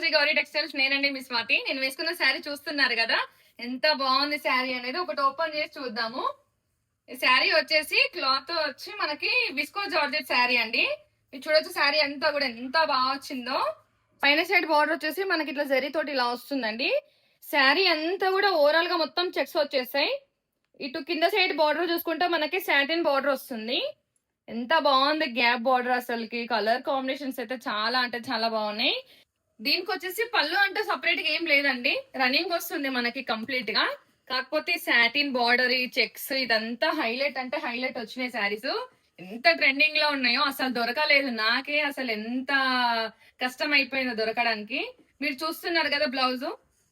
Shri Gauri textiles. నేనండి మీ స్వాతి. నేను వేసుకున్న శారీ చూస్తున్నారు కదా, ఎంత బాగుంది శారీ అనేది. ఒకటి ఓపెన్ చేసి చూద్దాము. ఈ శారీ వచ్చేసి క్లాత్ వచ్చి మనకి విస్కో జార్జెట్ శారీ అండి. ఇది చూడొచ్చు, శారీ అంతా కూడా ఎంత బాగా వచ్చిందో. పైన సైడ్ బార్డర్ వచ్చేసి మనకి ఇట్లా జరీ తోటి ఇలా వస్తుందండి. శారీ అంతా కూడా ఓవరాల్ గా మొత్తం చెక్స్ వచ్చేసాయి. ఇటు కింద సైడ్ బార్డర్ చూసుకుంటే మనకి సాటిన్ బార్డర్ వస్తుంది. ఎంత బాగుంది గ్యాప్ బార్డర్, అసలుకి కలర్ కాంబినేషన్స్ అయితే చాలా అంటే చాలా బాగున్నాయి. దీనికి వచ్చేసి పళ్ళు అంటే సపరేట్ గా ఏం లేదండి, రన్నింగ్ వస్తుంది మనకి కంప్లీట్ గా. కాకపోతే సాటిన్ బార్డర్, ఈ చెక్స్ ఇదంతా హైలైట్ అంటే హైలైట్ వచ్చినాయి శారీస్. ఎంత ట్రెండింగ్ లో ఉన్నాయో అసలు దొరకలేదు నాకే, అసలు ఎంత కష్టం అయిపోయిందో దొరకడానికి. మీరు చూస్తున్నారు కదా, బ్లౌజ్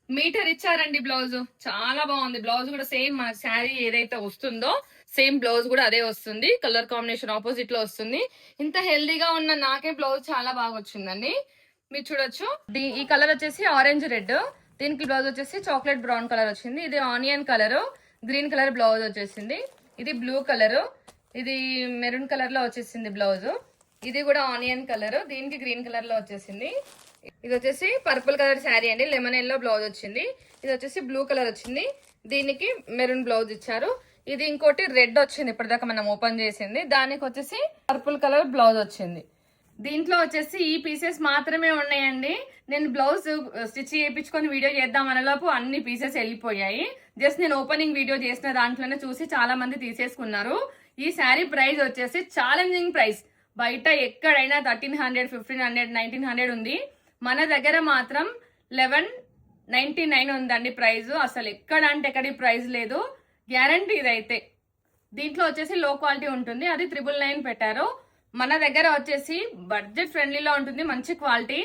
మీటర్ ఇచ్చారండి. బ్లౌజ్ చాలా బాగుంది. బ్లౌజ్ కూడా సేమ్ మన శారీ ఏదైతే వస్తుందో సేమ్ బ్లౌజ్ కూడా అదే వస్తుంది. కలర్ కాంబినేషన్ ఆపోజిట్ లో వస్తుంది. ఇంత హెల్దీగా ఉన్న నాకే బ్లౌజ్ చాలా బాగా వచ్చిందండి. మీరు చూడొచ్చు, ఈ కలర్ వచ్చేసి ఆరెంజ్ రెడ్, దీనికి బ్లౌజ్ వచ్చేసి చాక్లెట్ బ్రౌన్ కలర్ వచ్చింది. ఇది onion colour, green colour blouse వచ్చేసింది. ఇది బ్లూ కలర్, ఇది మెరూన్ కలర్ లో వచ్చేసింది బ్లౌజ్. ఇది కూడా ఆనియన్ కలర్, దీనికి గ్రీన్ కలర్ లో వచ్చేసింది. ఇది వచ్చేసి పర్పుల్ కలర్ శారీ అండి, లెమన్ ఎల్లో బ్లౌజ్ వచ్చింది. ఇది వచ్చేసి బ్లూ కలర్ వచ్చింది, దీనికి మెరూన్ బ్లౌజ్ ఇచ్చారు. ఇది ఇంకోటి రెడ్ వచ్చింది, ఇప్పటిదాకా మనం ఓపెన్ చేసింది. దానికి వచ్చేసి పర్పుల్ కలర్ బ్లౌజ్ వచ్చింది. దీంట్లో వచ్చేసి ఈ పీసెస్ మాత్రమే ఉన్నాయండి. నేను బ్లౌజ్ స్టిచ్ చేయించుకొని వీడియో చేద్దాం అనేలోపు అన్ని పీసెస్ వెళ్ళిపోయాయి. జస్ట్ నేను ఓపెనింగ్ వీడియో చేసిన దాంట్లోనే చూసి చాలా మంది తీసేసుకున్నారు. ఈ శారీ ప్రైస్ వచ్చేసి ఛాలెంజింగ్ ప్రైస్. బయట ఎక్కడైనా 1300, 1500, 1900 ఉంది. మన దగ్గర మాత్రం 1199 ఉందండి ప్రైస్. అసలు ఎక్కడ అంటే ఎక్కడి ప్రైస్ లేదు, గ్యారంటీ ఇదైతే. దీంట్లో వచ్చేసి లో క్వాలిటీ ఉంటుంది, అది 999 పెట్టారు. మన దగ్గర వచ్చేసి బడ్జెట్ ఫ్రెండ్లీలో ఉంటుంది, మంచి క్వాలిటీ.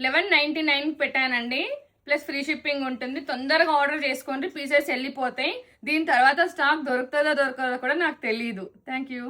1199 పెట్టానండి, ప్లస్ ఫ్రీ షిప్పింగ్ ఉంటుంది. తొందరగా ఆర్డర్ చేసుకోండి, పీసెస్ వెళ్ళిపోతాయి. దీని తర్వాత స్టాక్ దొరుకుతుందో దొరకదో కూడా నాకు తెలియదు. Thank you.